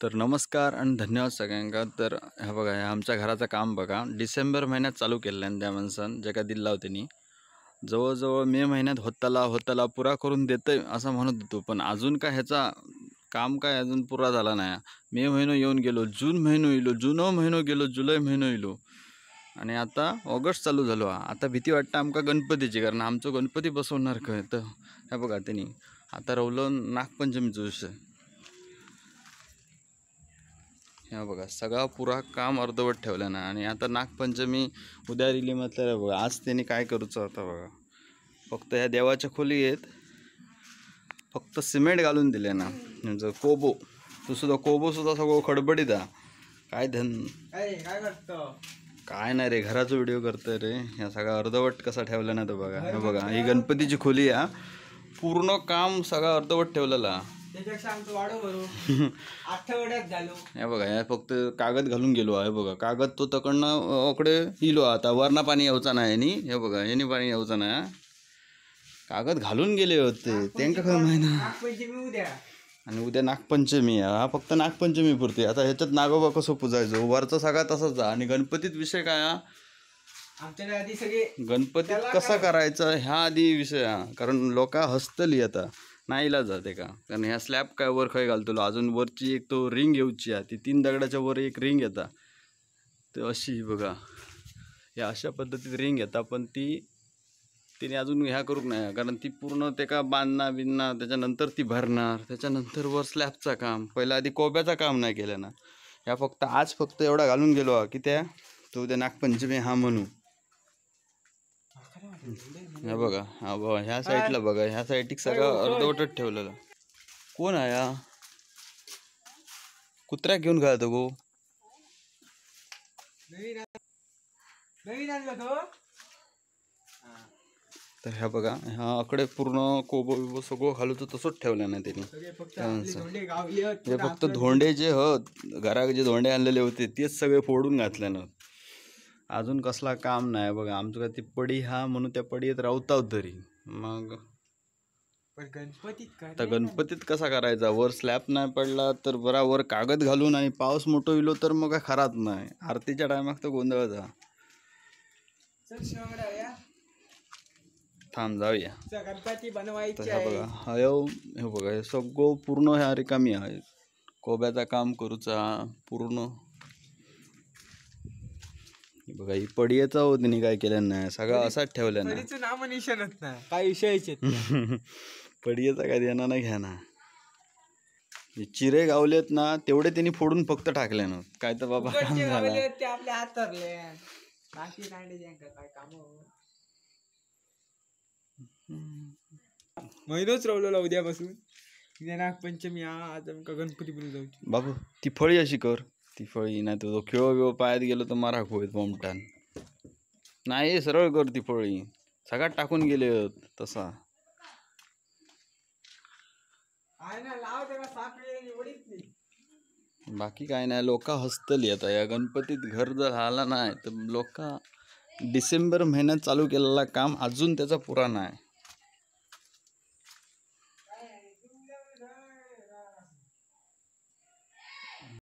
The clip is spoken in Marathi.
तर नमस्कार आणि धन्यवाद सगळ्यांका। तर हे बघा, हे आमच्या घराचं काम बघा, डिसेंबर महिन्यात चालू केलं आहे त्या माणसानं जे का दिला होता त्यांनी। जवळजवळ मे महिन्यात होताला पुरा करून देतोय असं म्हणत होतो, पण अजून काय ह्याचा काम काय अजून पुरा झाला नाही। मे महिनो येऊन गेलो, जून महिनो येलो, जून महिनो गेलो, जुलै महिनो येलो आणि आता ऑगस्ट चालू झालो। आता भीती वाटतं आमका गणपतीची, कारण आमचं गणपती बसवणार काय। तर हे बघा त्यांनी आता रवलं नागपंचमीचं विषय। हे बघा सगळा पुरा काम अर्धवट ठेवला ना, आणि आता नागपंचमी उद्या रिली म्हटलं बघा। आज त्यांनी काय करूचं आता बघा, फक्त ह्या देवाच्या खोली आहेत फक्त सिमेंट घालून दिले ना, म्हणजे कोबो तो सुद्धा कोबो सुद्धा सगळं खडबडीत आहे। काय धन काय करतो काय नाही रे, घराचा व्हिडिओ करतोय रे। ह्या सगळा अर्धवट कसा ठेवला ना तो बघा। हे बघा ही गणपतीची खोली आहे, पूर्ण काम सगळं अर्धवट ठेवलेला। त्यापेक्षा आमचं वाढव भरू आठवड्यात झालो। हे बघा हे फक्त कागद घालून गेलो आहे बघा, कागद तो तकडनं ओकडे इलो आता वरना पाणी यावचा नाही आणि हे बघा याने पाणी यावचा नाही, कागद घालून गेले होते त्यांका काय माहिती ना। नागपंचमी उद्या आणि उद्या नागपंचमी आहे, हा फक्त नागपंचमी पुरते। आता ह्याच्यात नागोबा कसं पुजायचो, वरचा सगळा तसाच आहे। आणि गणपतीत विषय काय हा, आमच्याकडे आधी सगळे गणपतीत कसा करायचा ह्या आधी विषय हा, कारण लोक हसतली आता नाही इलाज जाते का, कारण ह्या स्लॅब काय वर खाय घालतो अजून वरची एक तो रिंग येऊची आहे, ती 3 दगडाच्या वर एक रिंग येता, तर अशी बघा या अशा पद्धतीत रिंग येता, पण तिने अजून ह्या करूक नाही, कारण ती पूर्ण ते का बांधणार बिनणार त्याच्यानंतर ती भरणार, त्याच्यानंतर वर स्लॅबचा काम, पहिला आधी कोब्याचा काम नाही केलं ना। ह्या फक्त आज फक्त एवढा घालून गेलो की त्या तो उद्या नागपंचमी हा म्हणू। हे बघा हा बघा ह्या साईडला बघा, ह्या साईड सगळं अर्धवटच ठेवलेलं। कोण आहे हा, कुत्र्या घेऊन घालतो गो नवीन आणलं तो। तर ह्या बघा ह्या आकडे पूर्ण कोबो बिबो सगळं घालूचं तसंच ठेवलं नाही त्यांनी। हे फक्त धोंडे जे घरात जे धोंडे आणलेले होते तेच सगळे फोडून घातले ना, अजून कसला काम नाही बघा। आमचं काय ती पडी हा म्हणून त्या पडीत रावताव तरी मग गणपतीत तर गणपतीत कसा करायचा, वर स्लॅब नाही पडला तर बरा वर कागद घालून, आणि पाऊस मोठो इलो तर मग काय खराच नाही, आरतीच्या टायमाक तर गोंधळचा। थांब जाऊया गणपती बनवायचे हे बघा हे बघा हे सगळं पूर्ण ह्या रिकामी आहे, कोब्याचा काम करूचा पूर्ण। बघा ही पडियेचा होत नाही, काय केलं नाही सगळं असाच ठेवलं ना, नाम निशाणच नाही काय विषयाचे पडियेचा काय देणार नाही घ्या ना। चिरे गावलेत ना तेवढे त्यांनी फोडून फक्त टाकले ना, काय तर बाबा काम झाला। ते आपल्या हातरले बाकी काय काम महिनोच रवलेला उद्यापासून नागपंचमी आज आमका गणपती बनवून जाऊ। बाबू ती फळी अशी कर, ती फळी नाही तर खेळ पायात गेलो तर मारा होईल बोमटान, नाही सरळ कर ती फळी, सगळ्यात टाकून गेले तसा। बाकी काय नाही, लोक हसतली आता या गणपतीत। घर जर झाला नाही तर लोक डिसेंबर महिन्यात चालू केलेला काम अजून त्याचा पुरा नाही।